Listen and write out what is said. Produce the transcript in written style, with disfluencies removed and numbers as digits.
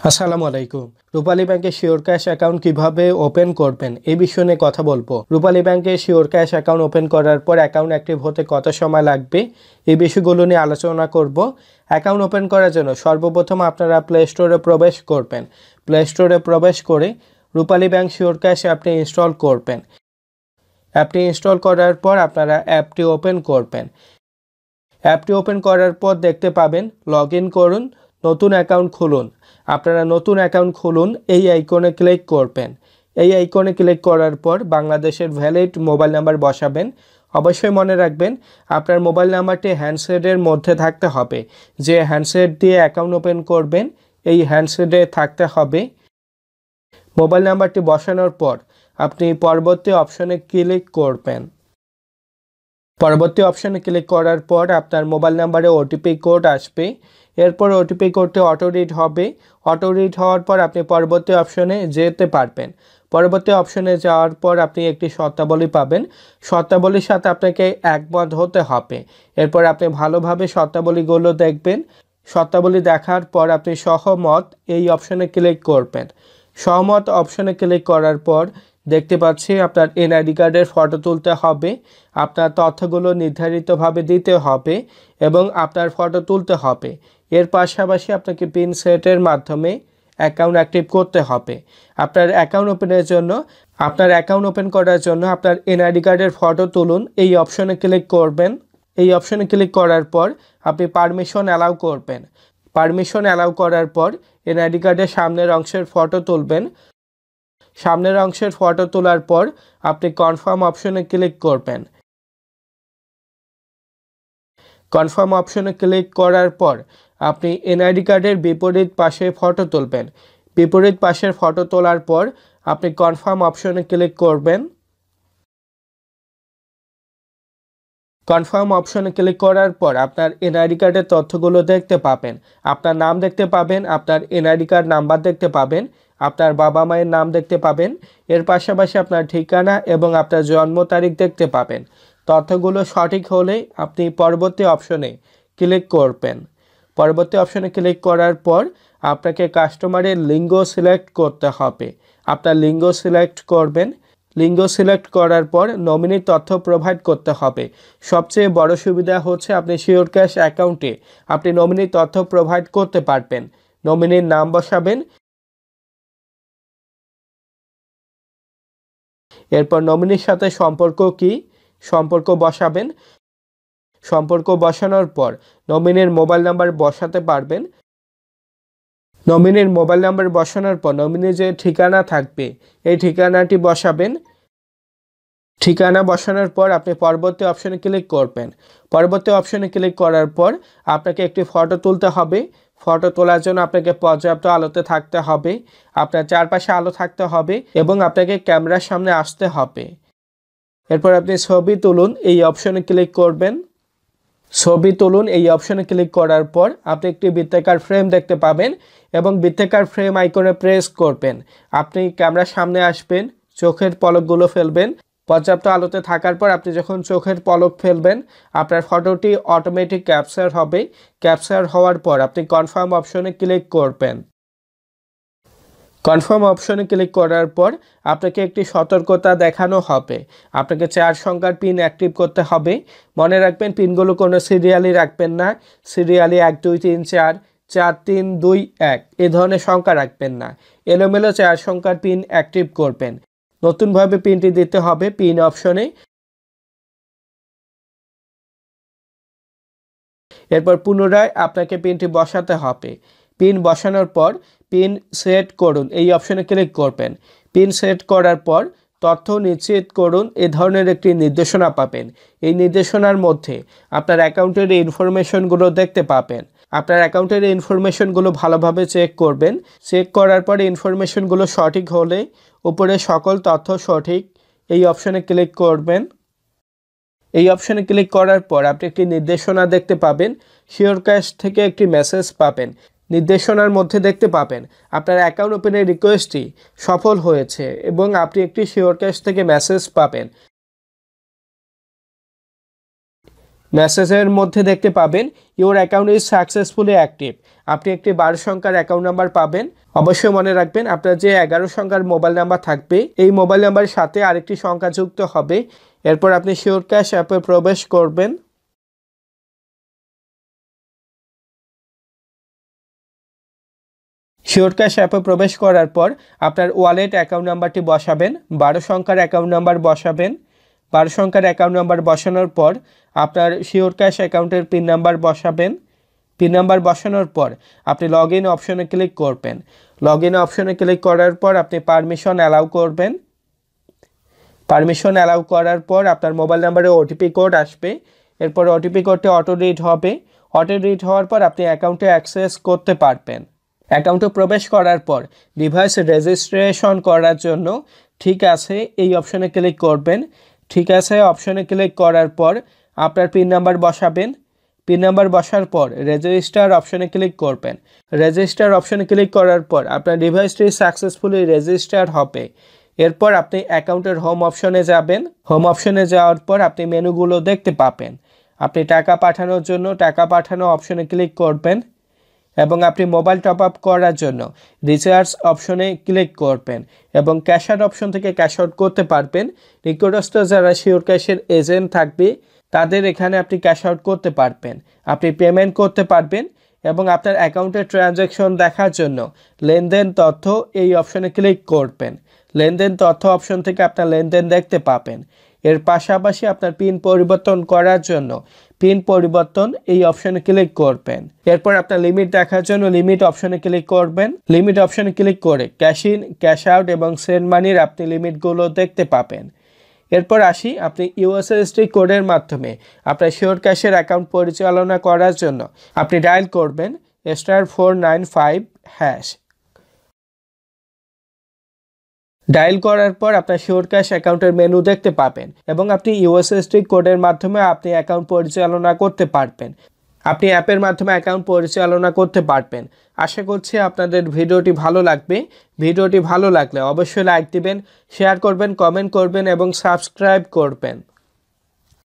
আসসালামু আলাইকুম। রূপালী ব্যাংকে শিওর ক্যাশ অ্যাকাউন্ট কিভাবে ওপেন করবেন এই বিষয় নিয়ে কথা বলবো। রূপালী ব্যাংকে শিওর ক্যাশ অ্যাকাউন্ট ওপেন করার পর অ্যাকাউন্ট অ্যাক্টিভ হতে কত সময় লাগবে এই বিষয়গুলো নিয়ে আলোচনা করব। অ্যাকাউন্ট ওপেন করার জন্য সর্বপ্রথম আপনারা প্লে স্টোরে প্রবেশ করবেন। প্লে স্টোরে প্রবেশ করে রূপালী ব্যাংক শিওর ক্যাশ অ্যাপটি ইনস্টল করবেন। অ্যাপটি ইনস্টল করার পর আপনারা অ্যাপটি ওপেন করবেন। অ্যাপটি ওপেন করার পর দেখতে পাবেন লগ ইন করুন, নতুন অ্যাকাউন্ট খুলুন। আপনারা নতুন অ্যাকাউন্ট খুলুন, এই আইকনে ক্লিক করবেন। এই আইকনে ক্লিক করার পর বাংলাদেশের ভ্যালিড মোবাইল নাম্বার বসাবেন। অবশ্যই মনে রাখবেন আপনার মোবাইল নাম্বারটি হ্যান্ডসেটের মধ্যে থাকতে হবে। যে হ্যান্ডসেট দিয়ে অ্যাকাউন্ট ওপেন করবেন এই হ্যান্ডসেটে থাকতে হবে। মোবাইল নাম্বারটি বসানোর পর আপনি পরবর্তী অপশনে ক্লিক করবেন। পরবর্তী অপশনে ক্লিক করার পর আপনার মোবাইল নাম্বারে ওটিপি কোড আসবে। এরপর ওটিপি কোডটি অটো রিড হবে। অটো রিড হওয়ার পর আপনি পরবর্তী অপশনে যেতে পারবেন। পরবর্তী অপশনে যাওয়ার পর আপনি একটি শর্তাবলী পাবেন। শর্তাবলীর সাথে আপনাকে একমত হতে হবে। এরপর আপনি ভালোভাবে শর্তাবলীগুলো দেখবেন। শর্তাবলী দেখার পর আপনি সহমত এই অপশনে ক্লিক করবেন। সহমত অপশনে ক্লিক করার পর দেখতে পাচ্ছি আপনার এনআইডি কার্ডের ফটো তুলতে হবে। আপনার তথ্যগুলো নির্ধারিতভাবে দিতে হবে এবং আপনার ফটো তুলতে হবে। এর পাশাপাশি আপনাকে পিন সেটের মাধ্যমে অ্যাকাউন্ট অ্যাক্টিভ করতে হবে। আপনার অ্যাকাউন্ট ওপেন করার জন্য আপনার এনআইডি কার্ডের ফটো তুলুন এই অপশনে ক্লিক করবেন। এই অপশনে ক্লিক করার পর আপনি পারমিশন অ্যালাউ করবেন। পারমিশন অ্যালাউ করার পর এনআইডি কার্ডের সামনের অংশের ফটো তুলবেন। সামনের অংশের ফটো তোলার পর আপনি কনফার্ম অপশনে ক্লিক করবেন। কনফার্ম অপশনে ক্লিক করার পর আপনি এনআইডি কার্ডের বিপরীত পাশে ফটো তুলবেন। বিপরীত পাশের ফটো তোলার পর আপনি কনফার্ম অপশনে ক্লিক করবেন। কনফার্ম অপশনে ক্লিক করার পর আপনার এনআইডি কার্ডের তথ্যগুলো দেখতে পাবেন। আপনার নাম দেখতে পাবেন, আপনার এনআইডি কার্ড নাম্বার দেখতে পাবেন, আপনার বাবা মায়ের নাম দেখতে পাবেন। এর পাশাপাশি আপনার ঠিকানা এবং আপনার জন্ম তারিখ দেখতে পাবেন। তথ্যগুলো সঠিক হলে আপনি পরবর্তী অপশনে ক্লিক করবেন। পরবর্তী অপশনে ক্লিক করার পর আপনাকে কাস্টমারের লিঙ্গ সিলেক্ট করতে হবে। আপনার লিঙ্গ সিলেক্ট করবেন। লিঙ্গ সিলেক্ট করার পর নমিনির তথ্য প্রোভাইড করতে হবে। সবচেয়ে বড় সুবিধা হচ্ছে আপনি শিওর ক্যাশ অ্যাকাউন্টে আপনি নমিনির তথ্য প্রোভাইড করতে পারবেন। নমিনির নাম বসাবেন। এরপর নমিনির সাথে সম্পর্ক বসাবেন। সম্পর্ক বসানোর পর নমিনির মোবাইল নাম্বার বসাতে পারবেন। নমিনির মোবাইল নাম্বার বসানোর পর নমিনির যে ঠিকানা থাকবে এই ঠিকানাটি বসাবেন। ঠিকানা বসানোর পর আপনি পরবর্তী অপশনে ক্লিক করবেন। পরবর্তী অপশনে ক্লিক করার পর আপনাকে একটি ফটো তুলতে হবে। ফটো তোলার জন্য আপনাকে পর্যাপ্ত আলোতে থাকতে হবে। আপনার চারপাশে আলো থাকতে হবে এবং আপনাকে ক্যামেরার সামনে আসতে হবে। এরপর আপনি ছবি তুলুন এই অপশনে ক্লিক করবেন। ছবি তুলুন এই অপশনে ক্লিক করার পর আপনি একটি বৃত্তাকার ফ্রেম দেখতে পাবেন এবং বৃত্তাকার ফ্রেম আইকনে প্রেস করবেন। আপনি ক্যামেরার সামনে আসবেন, চোখের পলকগুলো ফেলবেন। পর্যাপ্ত আলোতে থাকার পর আপনি যখন চোখের পলক ফেলবেন আপনার ফটোটি অটোমেটিক ক্যাপচার হবে। ক্যাপচার হওয়ার পর আপনি কনফার্ম অপশনে ক্লিক করবেন। কনফার্ম অপশনে ক্লিক করার পর আপনাকে একটি সতর্কতা দেখানো হবে। আপনাকে 4 সংখ্যার পিন অ্যাক্টিভ করতে হবে। মনে রাখবেন পিনগুলো কোনো সিরিয়ালি রাখবেন না। সিরিয়ালি 1 2 3 4 4 3 2 1 এই ধরনের সংখ্যা রাখবেন না। এলোমেলো 4 সংখ্যার পিন অ্যাক্টিভ করবেন। নতুনভাবে পিনটি দিতে হবে পিন অপশনে। এরপর পুনরায় আপনাকে পিনটি বসাতে হবে। পিন বসানোর পর পিন সেট করুন এই অপশনে ক্লিক করবেন। পিন সেট করার পর তথ্য নিশ্চিত করুন এই ধরনের একটি নির্দেশনা পাবেন। এই নির্দেশনার মধ্যে আপনার অ্যাকাউন্টের ইনফরমেশনগুলো দেখতে পাবেন। আপনার অ্যাকাউন্টের ইনফরমেশনগুলো ভালোভাবে চেক করবেন। চেক করার পরে ইনফরমেশনগুলো সঠিক হলে উপরে সকল তথ্য সঠিক এই অপশনে ক্লিক করবেন। এই অপশনে ক্লিক করার পর আপনি একটি নির্দেশনা দেখতে পাবেন। শিওর ক্যাশ থেকে একটি মেসেজ পাবেন। নির্দেশনার মধ্যে দেখতে পাবেন আপনার অ্যাকাউন্ট ওপেনের রিকোয়েস্টটি সফল হয়েছে এবং আপনি একটি শিওর ক্যাশ থেকে মেসেজ পাবেন। মেসেজের মধ্যে দেখতে পাবেন your account is successfully active. আপনি একটি 12 সংখ্যার অ্যাকাউন্ট নাম্বার পাবেন। অবশ্যই মনে রাখবেন আপনার যে 11 সংখ্যার মোবাইল নাম্বার থাকবে এই মোবাইল নাম্বারের সাথে আরেকটি সংখ্যা যুক্ত হবে। এরপর আপনি শিওর ক্যাশ অ্যাপে প্রবেশ করবেন। শিওর ক্যাশ অ্যাপে প্রবেশ করার পর আপনার ওয়ালেট অ্যাকাউন্ট নাম্বারটি বসাবেন। 12 সংখ্যার অ্যাকাউন্ট নাম্বার বসাবেন। 12 সংখ্যার অ্যাকাউন্ট নাম্বার বসানোর পর আপনার শিওর ক্যাশ অ্যাকাউন্টের পিন নাম্বার বসাবেন। পিন নাম্বার বসানোর পর আপনি লগ ইন অপশনে ক্লিক করবেন। লগ ইন অপশনে ক্লিক করার পর আপনি পারমিশন অ্যালাউ করবেন। পারমিশন অ্যালাউ করার পর আপনার মোবাইল নাম্বারে ওটিপি কোড আসবে। এরপর ওটিপি কোডটি অটো রিড হবে। অটো রিড হওয়ার পর আপনি অ্যাকাউন্টে অ্যাক্সেস করতে পারবেন। অ্যাকাউন্টে প্রবেশ করার পর ডিভাইস রেজিস্ট্রেশন করার জন্য ঠিক আছে এই অপশনে ক্লিক করবেন। ঠিক আছে অপশনে ক্লিক করার পর আপনার পিন নাম্বার বসাবেন। পিন নাম্বার বসার পর রেজিস্টার অপশনে ক্লিক করবেন। রেজিস্টার অপশনে ক্লিক করার পর আপনার ডিভাইসটি সাকসেসফুলি রেজিস্টার হবে। এরপর আপনি অ্যাকাউন্টের হোম অপশনে যাবেন। হোম অপশনে যাওয়ার পর আপনি মেনুগুলো দেখতে পাবেন। আপনি টাকা পাঠানোর জন্য টাকা পাঠানো অপশনে ক্লিক করবেন এবং আপনি মোবাইল টপ আপ করার জন্য রিচার্জ অপশনে ক্লিক করবেন এবং ক্যাশ আউট অপশন থেকে ক্যাশ আউট করতে পারবেন। নিকটস্থ যারা শিওর ক্যাশের এজেন্ট থাকবে তাদের এখানে আপনি ক্যাশ আউট করতে পারবেন। আপনি পেমেন্ট করতে পারবেন এবং আপনার অ্যাকাউন্টের ট্রানজ্যাকশন দেখার জন্য লেনদেন তথ্য এই অপশনে ক্লিক করবেন। লেনদেন তথ্য অপশন থেকে আপনার লেনদেন দেখতে পাবেন। এর পাশাপাশি আপনার পিন পরিবর্তন করার জন্য পিন পরিবর্তন এই অপশনে ক্লিক করবেন। এরপর আপনার লিমিট দেখার জন্য লিমিট অপশনে ক্লিক করবেন। লিমিট অপশনে ক্লিক করে ক্যাশ ইন, ক্যাশ আউট এবং সেন্ড মানির আপনি লিমিটগুলো দেখতে পাবেন। এরপর আসি আপনি ইউএসএসডি কোডের মাধ্যমে আপনার শিওর ক্যাশের অ্যাকাউন্ট পরিচালনা করার জন্য আপনি ডায়াল করবেন *495#। ডায়াল করার পর আপনার শিওর ক্যাশ অ্যাকাউন্টের মেনু দেখতে পাবেন এবং আপনি ইউএসএসডি কোডের মাধ্যমে আপনি অ্যাকাউন্ট পরিচালনা করতে পারবেন। আপনি অ্যাপের মাধ্যমে অ্যাকাউন্ট পরিচালনা করতে পারবেন। আশা করছি আপনাদের ভিডিওটি ভালো লাগবে। ভিডিওটি ভালো লাগলে অবশ্যই লাইক দিবেন, শেয়ার করবেন, কমেন্ট করবেন এবং সাবস্ক্রাইব করবেন।